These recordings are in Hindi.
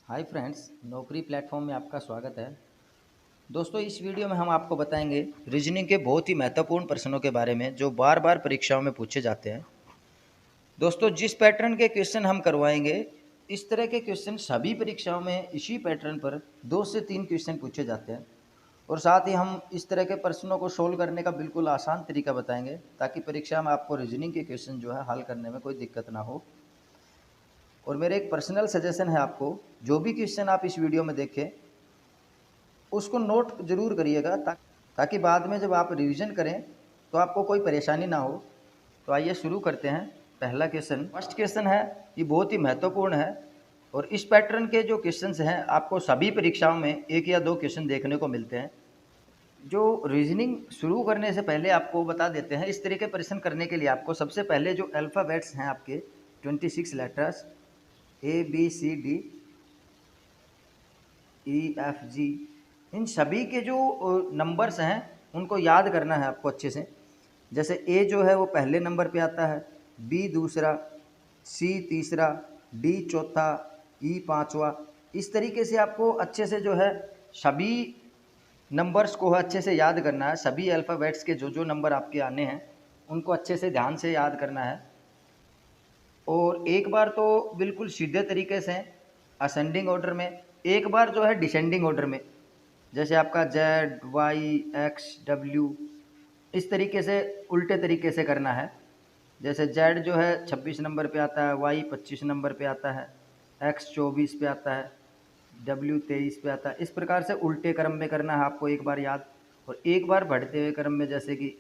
हाय फ्रेंड्स, नौकरी प्लेटफॉर्म में आपका स्वागत है। दोस्तों, इस वीडियो में हम आपको बताएंगे रीजनिंग के बहुत ही महत्वपूर्ण प्रश्नों के बारे में जो बार बार परीक्षाओं में पूछे जाते हैं। दोस्तों, जिस पैटर्न के क्वेश्चन हम करवाएंगे, इस तरह के क्वेश्चन सभी परीक्षाओं में इसी पैटर्न पर 2 से 3 क्वेश्चन पूछे जाते हैं और साथ ही हम इस तरह के प्रश्नों को सोल्व करने का बिल्कुल आसान तरीका बताएंगे ताकि परीक्षा में आपको रीजनिंग के क्वेश्चन जो है हल करने में कोई दिक्कत ना हो। और मेरे एक पर्सनल सजेशन है आपको, जो भी क्वेश्चन आप इस वीडियो में देखें उसको नोट जरूर करिएगा ताकि बाद में जब आप रिवीजन करें तो आपको कोई परेशानी ना हो। तो आइए शुरू करते हैं। पहला क्वेश्चन, फर्स्ट क्वेश्चन है, ये बहुत ही महत्वपूर्ण है और इस पैटर्न के जो क्वेश्चंस हैं आपको सभी परीक्षाओं में 1 या 2 क्वेश्चन देखने को मिलते हैं। जो रीजनिंग शुरू करने से पहले आपको बता देते हैं, इस तरह के प्रश्न करने के लिए आपको सबसे पहले जो अल्फ़ाबेट्स हैं आपके 26 लेटर्स ABCD EFG, इन सभी के जो नंबर्स हैं उनको याद करना है आपको अच्छे से। जैसे ए जो है वो पहले नंबर पे आता है, बी दूसरा, सी तीसरा, डी चौथा, ई पांचवा। इस तरीके से आपको अच्छे से जो है सभी नंबर्स को अच्छे से याद करना है। सभी अल्फ़ाबेट्स के जो जो नंबर आपके आने हैं उनको अच्छे से ध्यान से याद करना है। और एक बार तो बिल्कुल सीधे तरीके से असेंडिंग ऑर्डर में, एक बार जो है डिसेंडिंग ऑर्डर में, जैसे आपका Z, Y, X, W, इस तरीके से उल्टे तरीके से करना है। जैसे Z जो है 26 नंबर पे आता है, Y 25 नंबर पे आता है, X 24 पे आता है, W 23 पे आता है। इस प्रकार से उल्टे क्रम में करना है आपको एक बार याद, और एक बार बढ़ते हुए क्रम में, जैसे कि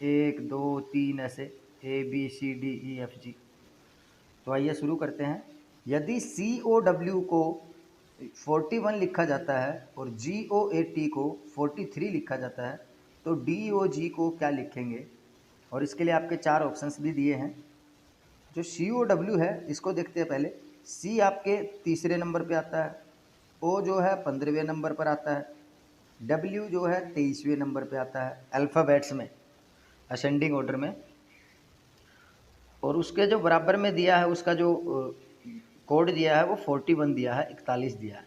1 2 3 ऐसे ABCDEFG। तो आइए शुरू करते हैं। यदि COW को 41 लिखा जाता है और GOAT को 43 लिखा जाता है तो DOG को क्या लिखेंगे? और इसके लिए आपके 4 ऑप्शंस भी दिए हैं। जो COW है इसको देखते हैं पहले। C आपके तीसरे नंबर पे आता है, O जो है 15वें नंबर पर आता है, W जो है 23वें नंबर पे आता है अल्फ़ाबेट्स में, असेंडिंग ऑर्डर में। और उसके जो बराबर में दिया है, उसका जो कोड दिया है वो 41 दिया है, 41 दिया है।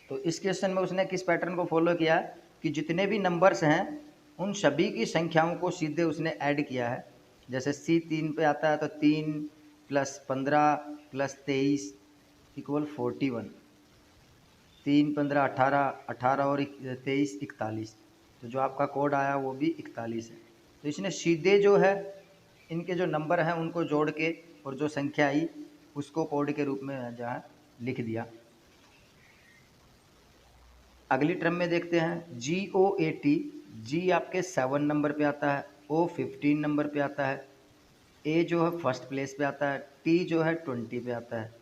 तो इस क्वेश्चन में उसने किस पैटर्न को फॉलो किया कि जितने भी नंबर्स हैं उन सभी की संख्याओं को सीधे उसने ऐड किया है। जैसे C 3 पे आता है तो 3 + 15 + 23 = 41, 3 15 18, 18 और 23 41। तो जो आपका कोड आया वो भी 41 है। तो इसने सीधे जो है इनके जो नंबर हैं उनको जोड़ के और जो संख्या आई उसको कोड के रूप में जहाँ लिख दिया। अगली टर्म में देखते हैं GOAT। G आपके 7 नंबर पे आता है, O 15 नंबर पे आता है, A जो है फर्स्ट प्लेस पे आता है, T जो है 20 पे आता है।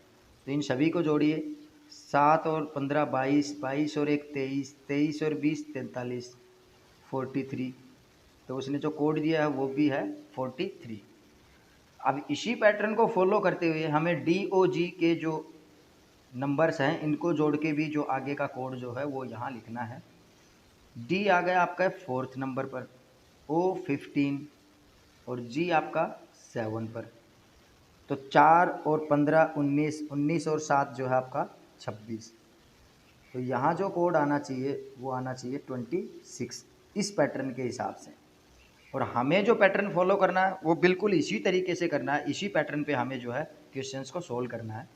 तो इन सभी को जोड़िए, 7 और 15 22, 22 और 1 23, 23 और 20 43, 43। तो उसने जो कोड दिया है वो भी है 43। अब इसी पैटर्न को फॉलो करते हुए हमें DOG के जो नंबर्स हैं इनको जोड़ के भी जो आगे का कोड जो है वो यहाँ लिखना है। D आ गया आपका 4th नंबर पर, O 15 और G आपका 7 पर। तो 4 और 15 19, 19 और 7 जो है आपका 26। तो यहाँ जो कोड आना चाहिए वो आना चाहिए 26 इस पैटर्न के हिसाब से। और हमें जो पैटर्न फॉलो करना है वो बिल्कुल इसी तरीके से करना है, इसी पैटर्न पे हमें जो है क्वेश्चंस को सोल्व करना है।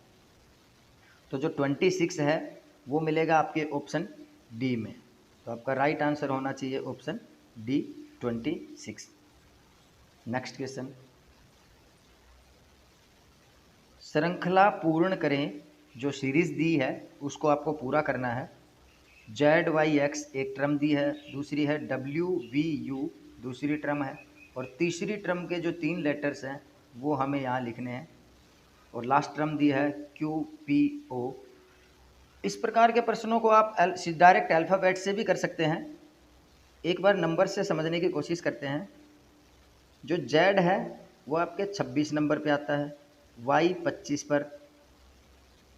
तो जो 26 है वो मिलेगा आपके ऑप्शन डी में। तो आपका राइट आंसर होना चाहिए ऑप्शन डी, 26। नेक्स्ट क्वेश्चन, श्रृंखला पूर्ण करें। जो सीरीज दी है उसको आपको पूरा करना है। ZYX एक टर्म दी है, दूसरी है WVU दूसरी टर्म है, और तीसरी टर्म के जो 3 लेटर्स हैं वो हमें यहाँ लिखने हैं, और लास्ट टर्म दी है QPO। इस प्रकार के प्रश्नों को आप डायरेक्ट अल्फ़ाबेट से भी कर सकते हैं। एक बार नंबर से समझने की कोशिश करते हैं। जो Z है वो आपके 26 नंबर पे आता है, Y 25 पर,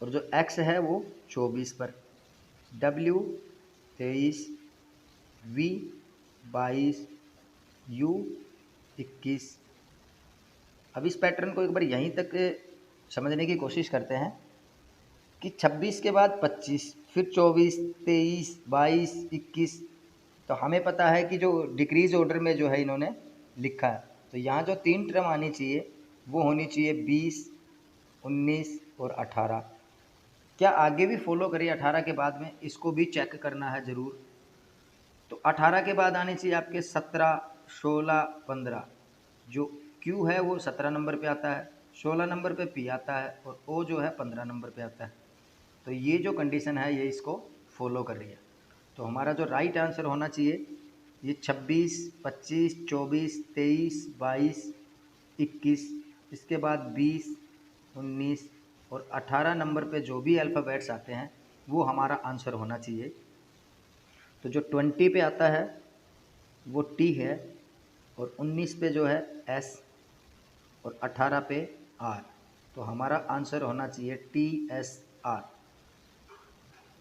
और जो X है वो 24 पर, W 23, V 22, U 21। अब इस पैटर्न को एक बार यहीं तक समझने की कोशिश करते हैं। कि 26 के बाद 25, फिर 24, 23, 22, 21। तो हमें पता है कि जो डिक्रीज ऑर्डर में जो है इन्होंने लिखा है, तो यहाँ जो 3 टर्म आनी चाहिए वो होनी चाहिए 20, 19 और 18। क्या आगे भी फॉलो करिए 18 के बाद में, इसको भी चेक करना है ज़रूर। तो 18 के बाद आने चाहिए आपके 17, 16, 15। जो Q है वो 17 नंबर पे आता है, 16 नंबर पे P आता है और O जो है 15 नंबर पे आता है। तो ये जो कंडीशन है ये इसको फॉलो कर रही है। तो हमारा जो राइट आंसर होना चाहिए ये 26, 25, 24, 23, 22, 21, इसके बाद 20, 19 और 18 नंबर पे जो भी अल्फ़ाबेट्स आते हैं वो हमारा आंसर होना चाहिए। तो जो 20 पे आता है वो T है, और 19 पे जो है S, और 18 पे R। तो हमारा आंसर होना चाहिए TSR।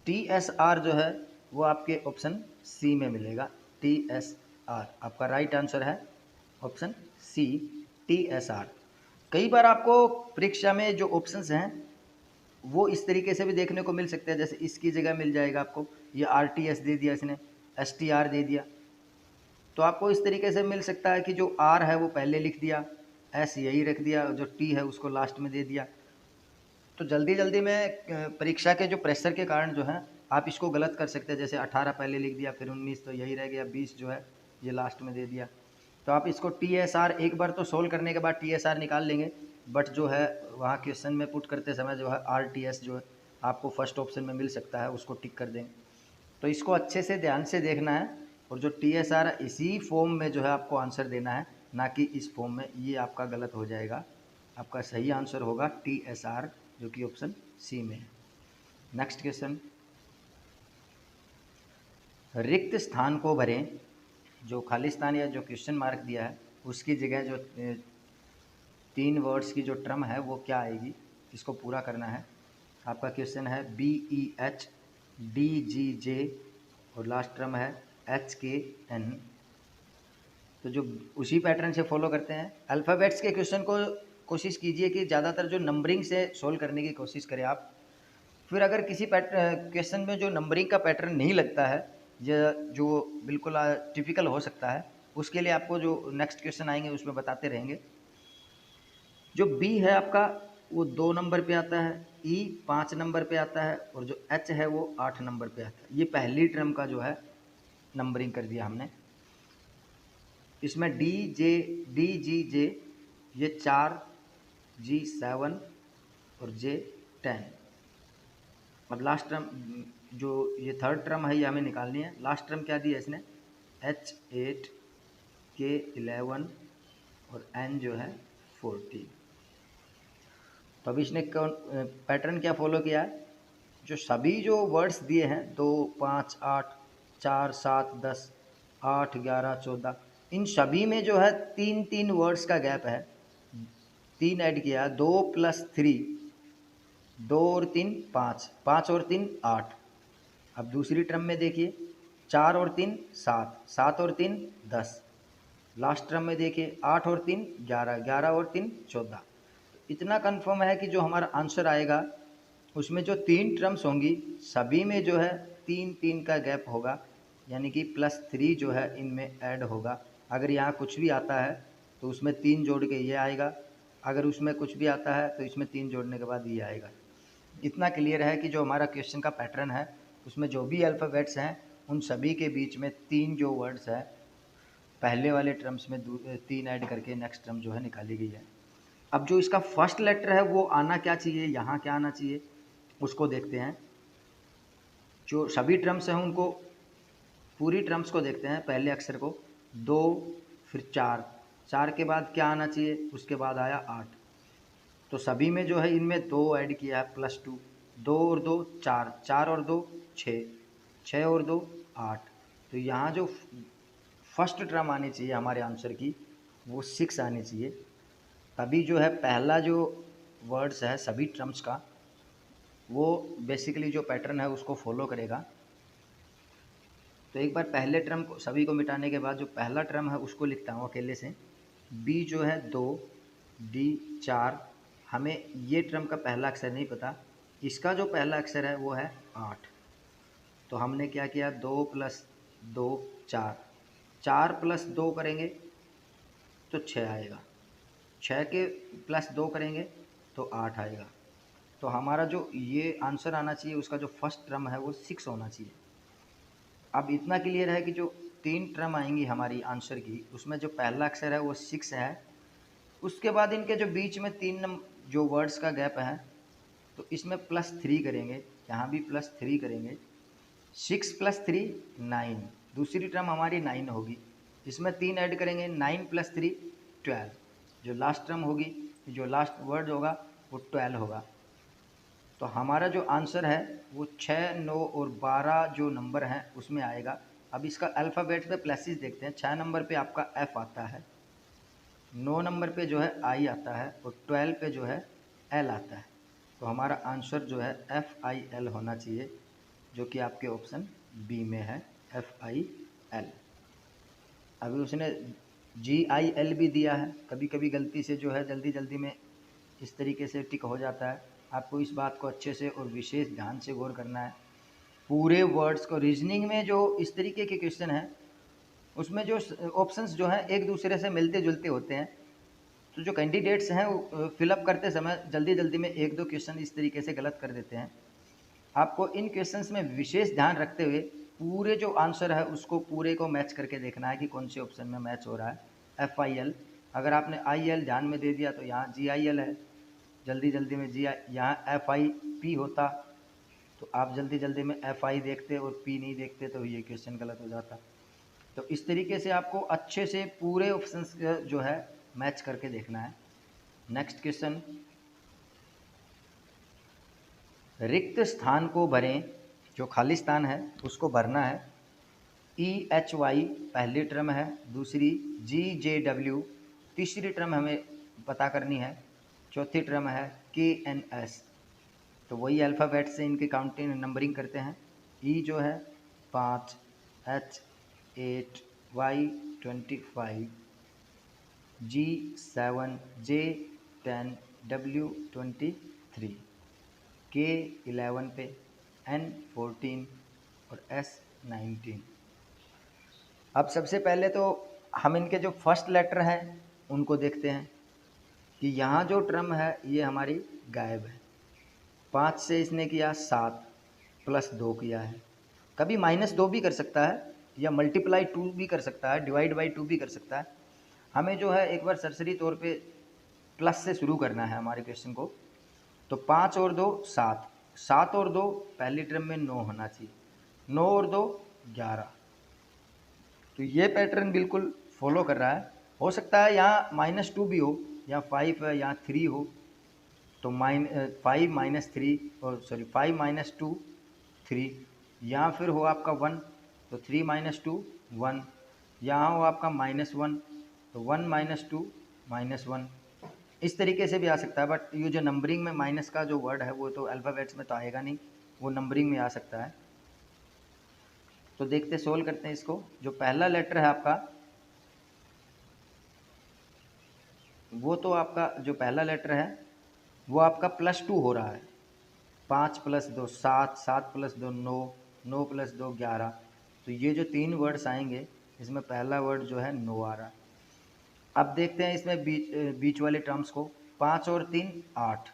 TSR जो है वो आपके ऑप्शन सी में मिलेगा। TSR आपका राइट आंसर है, ऑप्शन सी TSR। कई बार आपको परीक्षा में जो ऑप्शंस हैं वो इस तरीके से भी देखने को मिल सकते हैं, जैसे इसकी जगह मिल जाएगा आपको ये RTS दे दिया इसने, STR दे दिया। तो आपको इस तरीके से मिल सकता है कि जो R है वो पहले लिख दिया, S यही रख दिया, जो T है उसको लास्ट में दे दिया। तो जल्दी जल्दी में परीक्षा के जो प्रेशर के कारण जो है आप इसको गलत कर सकते हैं, जैसे 18 पहले लिख दिया, फिर 19 तो यही रह गया, 20 जो है ये लास्ट में दे दिया। तो आप इसको TSR एक बार तो सोल्व करने के बाद TSR निकाल लेंगे, बट जो है वहाँ क्वेश्चन में पुट करते समय जो है RTS जो है आपको फर्स्ट ऑप्शन में मिल सकता है, उसको टिक कर देंगे। तो इसको अच्छे से ध्यान से देखना है, और जो TSR इसी फॉर्म में जो है आपको आंसर देना है, ना कि इस फॉर्म में, ये आपका गलत हो जाएगा। आपका सही आंसर होगा TSR जो कि ऑप्शन सी में है। नेक्स्ट क्वेश्चन, रिक्त स्थान को भरें। जो खाली स्थान या जो क्वेश्चन मार्क दिया है उसकी जगह जो 3 वर्ड्स की जो टर्म है वो क्या आएगी, इसको पूरा करना है। आपका क्वेश्चन है BEHDGJ और लास्ट टर्म है HKN। तो जो उसी पैटर्न से फॉलो करते हैं। अल्फ़ाबेट्स के क्वेश्चन को कोशिश कीजिए कि ज़्यादातर जो नंबरिंग से सोल्व करने की कोशिश करें आप। फिर अगर किसी क्वेश्चन में जो नंबरिंग का पैटर्न नहीं लगता है या जो बिल्कुल टिपिकल हो सकता है, उसके लिए आपको जो नेक्स्ट क्वेश्चन आएंगे उसमें बताते रहेंगे। जो बी है आपका वो 2 नंबर पे आता है, ई 5 नंबर पे आता है, और जो एच है वो 8 नंबर पे आता है। ये पहली टर्म का जो है नंबरिंग कर दिया हमने। इसमें डी जी जे ये 4, जी 7 और जे 10। अब लास्ट टर्म जो ये थर्ड टर्म है ये हमें निकालनी है। लास्ट टर्म क्या दिया इसने, H8, K11 और N जो है 14। तो अब इसने कौन पैटर्न क्या फॉलो किया है, जो सभी जो वर्ड्स दिए हैं 2, 5, 8, 4, 7, 10, 8, 11, 14, इन सभी में जो है 3-3 वर्ड्स का गैप है। 3 ऐड किया, 2 + 3, 2 और 3 5, 5 और 3 8। अब दूसरी टर्म में देखिए 4 और 3 7, 7 और 3 10। लास्ट टर्म में देखिए 8 और 3 11, 11 और 3 14। इतना कंफर्म है कि जो हमारा आंसर आएगा उसमें जो 3 टर्म्स होंगी सभी में जो है 3-3 का गैप होगा, यानी कि +3 जो है इनमें ऐड होगा। अगर यहाँ कुछ भी आता है तो उसमें 3 जोड़ के ये आएगा, अगर उसमें कुछ भी आता है तो इसमें 3 जोड़ने के बाद ये आएगा। इतना क्लियर है कि जो हमारा क्वेश्चन का पैटर्न है उसमें जो भी अल्फ़ाबेट्स हैं उन सभी के बीच में 3 जो वर्ड्स है पहले वाले टर्म्स में 3 ऐड करके नेक्स्ट टर्म जो है निकाली गई है। अब जो इसका फर्स्ट लेटर है वो आना क्या चाहिए, यहाँ क्या आना चाहिए, उसको देखते हैं। जो सभी टर्म्स हैं उनको पूरी टर्म्स को देखते हैं, पहले अक्षर को 2 फिर 4, 4 के बाद क्या आना चाहिए, उसके बाद आया 8। तो सभी में जो है इनमें 2 ऐड किया है +2, 2 और 2 4, 4 और 2 6, 6 और 2 8। तो यहाँ जो फर्स्ट टर्म आनी चाहिए हमारे आंसर की वो 6 आनी चाहिए। तभी जो है पहला जो वर्ड्स है सभी टर्म्स का वो बेसिकली जो पैटर्न है उसको फॉलो करेगा। तो एक बार पहले टर्म को सभी को मिटाने के बाद जो पहला टर्म है उसको लिखता हूँ अकेले से। बी जो है 2, डी 4, हमें ये टर्म का पहला अक्षर नहीं पता, इसका जो पहला अक्षर है वो है 8। तो हमने क्या किया, 2 + 2 4, 4 + 2 करेंगे तो 6 आएगा, 6 के +2 करेंगे तो 8 आएगा। तो हमारा जो ये आंसर आना चाहिए उसका जो फर्स्ट टर्म है वो 6 होना चाहिए। अब इतना क्लियर है कि जो 3 टर्म आएंगी हमारी आंसर की, उसमें जो पहला अक्षर है वो 6 है। उसके बाद इनके जो बीच में 3 जो वर्ड्स का गैप है, तो इसमें +3 करेंगे, यहाँ भी +3 करेंगे। 6 + 3 9, दूसरी टर्म हमारी 9 होगी। इसमें 3 ऐड करेंगे, 9 + 3 12। जो लास्ट टर्म होगी, जो लास्ट वर्ड होगा वो 12 होगा। तो हमारा जो आंसर है वो 6, 9 और 12 जो नंबर हैं उसमें आएगा। अब इसका अल्फ़ाबेट पे प्लेसेस देखते हैं। 6 नंबर पे आपका F आता है, 9 नंबर पे जो है I आता है और 12 पे जो है L आता है। तो हमारा आंसर जो है FIL होना चाहिए, जो कि आपके ऑप्शन बी में है, FIL। अभी उसने GIL भी दिया है, कभी कभी गलती से जो है जल्दी जल्दी में इस तरीके से टिक हो जाता है। आपको इस बात को अच्छे से और विशेष ध्यान से गौर करना है। पूरे वर्ड्स को रीजनिंग में जो इस तरीके के क्वेश्चन हैं उसमें जो ऑप्शंस जो हैं एक दूसरे से मिलते जुलते होते हैं। तो जो कैंडिडेट्स हैं वो फिलअप करते समय जल्दी जल्दी में 1-2 क्वेश्चन इस तरीके से गलत कर देते हैं। आपको इन क्वेश्चंस में विशेष ध्यान रखते हुए पूरे जो आंसर है उसको पूरे को मैच करके देखना है कि कौन से ऑप्शन में मैच हो रहा है। FIL, अगर आपने IL ध्यान में दे दिया तो यहाँ GIL है, जल्दी जल्दी में यहाँ FIP होता तो आप जल्दी जल्दी में FI देखते और P नहीं देखते तो ये क्वेश्चन गलत हो जाता। तो इस तरीके से आपको अच्छे से पूरे ऑप्शंस जो है मैच करके देखना है। नेक्स्ट क्वेश्चन, रिक्त स्थान को भरें, जो खाली स्थान है उसको भरना है। EHY पहली टर्म है, दूसरी GJW तीसरी टर्म हमें पता करनी है, चौथी टर्म है KNS। तो वही अल्फ़ाबेट से इनकी काउंटिंग नंबरिंग करते हैं। E जो है 5, H 8, Y 25, G 7, J 10, W 23, K 11 पे, N 14 और S 19। अब सबसे पहले तो हम इनके जो फर्स्ट लेटर हैं उनको देखते हैं कि यहाँ जो टर्म है ये हमारी गायब है। 5 से इसने किया 7 + 2 किया है, कभी -2 भी कर सकता है या मल्टीप्लाई 2 भी कर सकता है, डिवाइड बाई 2 भी कर सकता है। हमें जो है एक बार सरसरी तौर पे प्लस से शुरू करना है हमारे क्वेश्चन को। तो 5 और 2 7, 7 और 2 पहली टर्म में 9 होना चाहिए, 9 और 2 11। तो ये पैटर्न बिल्कुल फॉलो कर रहा है। हो सकता है यहाँ -2 भी हो या 5 है या 3 हो, तो 5 - 3 और 5 - 2 3, या फिर हो आपका 1 तो 3 - 2 1, यहाँ हो आपका -1 तो 1 - 2 -1। इस तरीके से भी आ सकता है, बट ये जो नंबरिंग में माइनस का जो वर्ड है वो तो अल्फ़ाबेट्स में तो आएगा नहीं, वो नंबरिंग में आ सकता है। तो देखते सोल्व करते हैं इसको। जो पहला लेटर है आपका, वो तो आपका जो पहला लेटर है वो आपका +2 हो रहा है। 5 + 2 7, 7 + 2 9, 9 + 2 11। तो ये जो 3 वर्ड्स आएंगे इसमें पहला वर्ड जो है 9 आ रहा है। अब देखते हैं इसमें बीच वाले टर्म्स को। 5 और 3 8,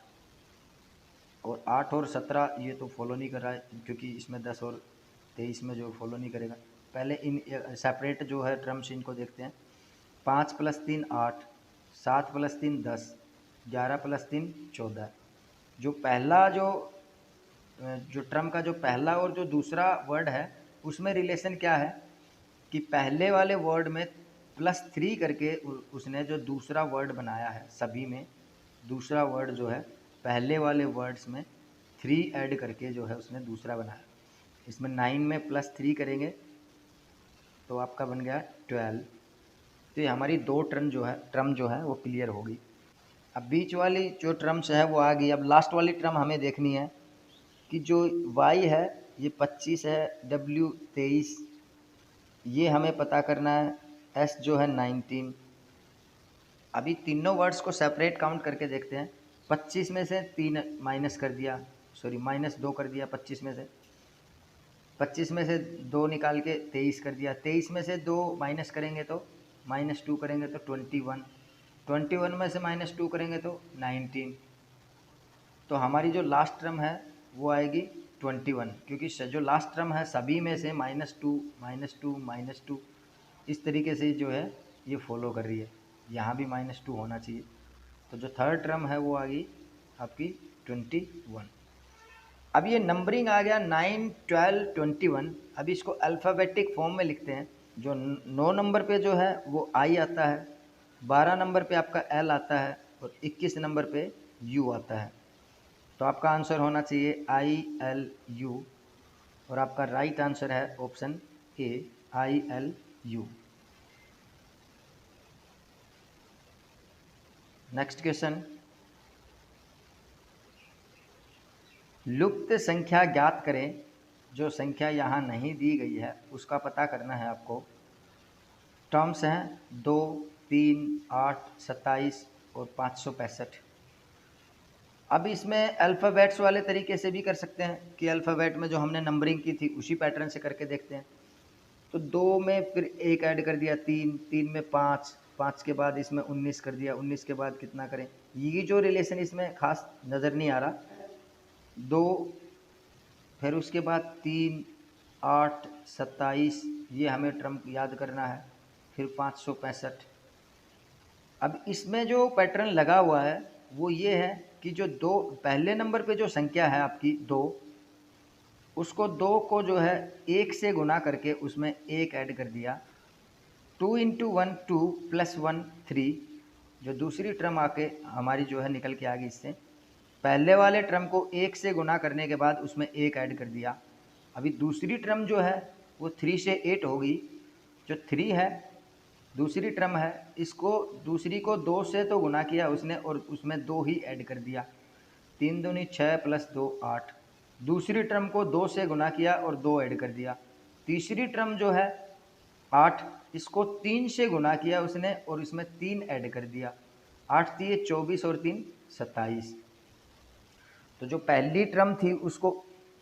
और 8 और 17 ये तो फॉलो नहीं कर रहा है, क्योंकि इसमें 10 और 23 में जो फॉलो नहीं करेगा। पहले इन सेपरेट जो है टर्म्स इनको देखते हैं। 5 + 3 8, 7 + 3 10, 11 + 3 14। जो पहला जो टर्म का जो पहला और जो दूसरा वर्ड है उसमें रिलेशन क्या है कि पहले वाले वर्ड में +3 करके उसने जो दूसरा वर्ड बनाया है, सभी में दूसरा वर्ड जो है पहले वाले वर्ड्स में 3 ऐड करके जो है उसने दूसरा बनाया। इसमें 9 में +3 करेंगे तो आपका बन गया 12। तो ये हमारी 2 टर्म जो है वो क्लियर होगी। अब बीच वाली जो टर्म्स है वो आ गई। अब लास्ट वाली टर्म हमें देखनी है कि जो y है ये 25 है, w 23, ये हमें पता करना है, s जो है 19। अभी तीनों वर्ड्स को सेपरेट काउंट करके देखते हैं। 25 में से 3 माइनस कर दिया, सॉरी -2 कर दिया 25 में से, 25 में से 2 निकाल के 23 कर दिया, 23 में से 2 माइनस करेंगे तो -2 करेंगे तो 21, 21 में से -2 करेंगे तो 19। तो हमारी जो लास्ट टर्म है वो आएगी 21, क्योंकि जो लास्ट टर्म है सभी में से -2 -2 -2 इस तरीके से जो है ये फॉलो कर रही है, यहाँ भी -2 होना चाहिए। तो जो थर्ड टर्म है वो आ गई आपकी 21। अब ये नंबरिंग आ गया 9, 12, 21। अब इसको अल्फ़ाबेटिक फॉर्म में लिखते हैं। जो 9 नंबर पे जो है वो आई आता है, 12 नंबर पे आपका एल आता है और 21 नंबर पे यू आता है। तो आपका आंसर होना चाहिए ILU और आपका राइट आंसर है option A ILU। Next question, लुप्त संख्या ज्ञात करें। जो संख्या यहाँ नहीं दी गई है उसका पता करना है आपको। टर्म्स हैं 2, 3, 8, 27 और 565। अब इसमें अल्फ़ाबेट्स वाले तरीके से भी कर सकते हैं कि अल्फ़ाबेट में जो हमने नंबरिंग की थी उसी पैटर्न से करके देखते हैं। तो 2 में फिर 1 ऐड कर दिया, 3, 3 में 5, 5 के बाद इसमें 19 कर दिया, 19 के बाद कितना करें, ये जो रिलेशन इसमें खास नज़र नहीं आ रहा। 2 फिर उसके बाद 3, 8, 27 ये हमें टर्म याद करना है, फिर 565। अब इसमें जो पैटर्न लगा हुआ है वो ये है कि जो 2 पहले नंबर पे जो संख्या है आपकी 2, उसको 2 को जो है 1 से गुना करके उसमें 1 ऐड कर दिया। 2 × 1 2 + 1 3। जो दूसरी टर्म आके हमारी जो है निकल के आ गई इससे, पहले वाले टर्म को 1 से गुना करने के बाद उसमें 1 ऐड कर दिया। अभी दूसरी टर्म जो है वो 3 से 8 होगी। जो 3 है दूसरी टर्म है, इसको दूसरी को 2 से तो गुना किया उसने और उसमें 2 ही ऐड कर दिया। 3 दूनी 6 + 2 8। दूसरी टर्म को 2 से गुना किया और 2 ऐड कर दिया। तीसरी टर्म जो है 8, इसको 3 से गुना किया उसने और इसमें 3 ऐड कर दिया। 8 3 24 और 3 27। तो जो पहली टर्म थी उसको,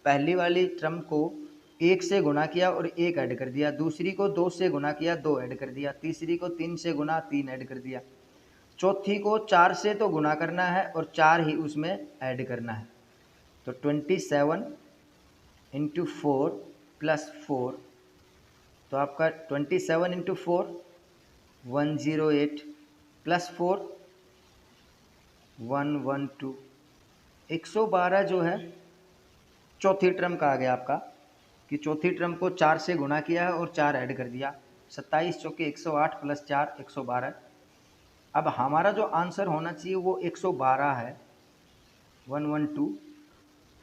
पहली वाली टर्म को 1 से गुना किया और 1 ऐड कर दिया। दूसरी को 2 से गुना किया, 2 ऐड कर दिया। तीसरी को 3 से गुना, 3 ऐड कर दिया। चौथी को 4 से तो गुना करना है और 4 ही उसमें ऐड करना है। तो 27 × 4 + 4, तो आपका 27 × 4 108 + 4 112। 112 जो है चौथी टर्म का आ गया आपका, कि चौथी टर्म को 4 से गुना किया है और 4 ऐड कर दिया। 27 चौके 108 + 4 112। अब हमारा जो आंसर होना चाहिए वो 112 है, 112।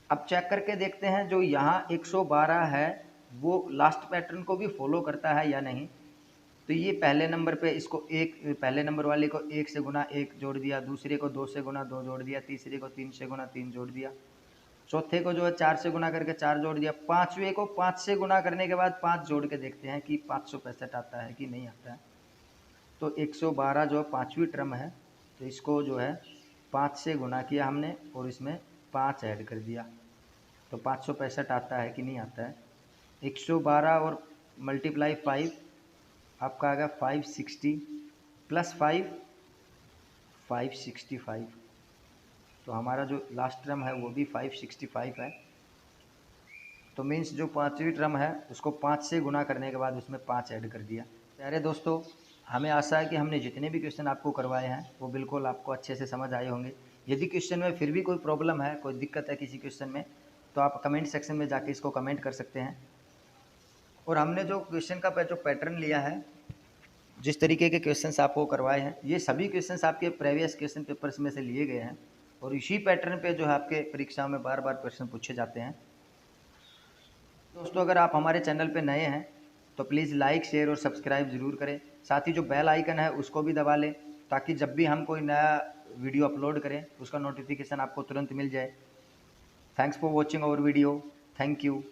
अब चेक करके देखते हैं जो यहाँ 112 है वो लास्ट पैटर्न को भी फॉलो करता है या नहीं। तो ये पहले नंबर पे इसको पहले नंबर वाले को 1 से गुना 1 जोड़ दिया, दूसरे को 2 से गुना 2 जोड़ दिया, तीसरे को 3 से गुना 3 जोड़ दिया, चौथे को जो है 4 से गुना करके 4 जोड़ दिया, पाँचवें को 5 से गुना करने के बाद 5 जोड़ के देखते हैं कि 565 आता है कि नहीं आता है। तो 112 जो 5वीं टर्म है, तो इसको जो है 5 से गुना किया हमने और इसमें 5 ऐड कर दिया, तो 565 आता है कि नहीं आता है। 112 और मल्टीप्लाई 5 आपका आ गया 560 + 5 565। तो हमारा जो लास्ट टर्म है वो भी 565 है। तो मीन्स जो 5वीं टर्म है उसको 5 से गुना करने के बाद उसमें 5 ऐड कर दिया। प्यारे दोस्तों, हमें आशा है कि हमने जितने भी क्वेश्चन आपको करवाए हैं वो बिल्कुल आपको अच्छे से समझ आए होंगे। यदि क्वेश्चन में फिर भी कोई प्रॉब्लम है, कोई दिक्कत है किसी क्वेश्चन में, तो आप कमेंट सेक्शन में जाके इसको कमेंट कर सकते हैं। और हमने जो क्वेश्चन का जो पैटर्न लिया है, जिस तरीके के क्वेश्चंस आपको करवाए हैं, ये सभी क्वेश्चंस आपके प्रीवियस क्वेश्चन पेपर्स में से लिए गए हैं और इसी पैटर्न पे जो है आपके परीक्षाओं में बार बार क्वेश्चन पूछे जाते हैं। दोस्तों, अगर आप हमारे चैनल पे नए हैं तो प्लीज़ लाइक, शेयर और सब्सक्राइब ज़रूर करें। साथ ही जो बेल आइकन है उसको भी दबा लें, ताकि जब भी हम कोई नया वीडियो अपलोड करें उसका नोटिफिकेशन आपको तुरंत मिल जाए। Thanks for watching our video. Thank you.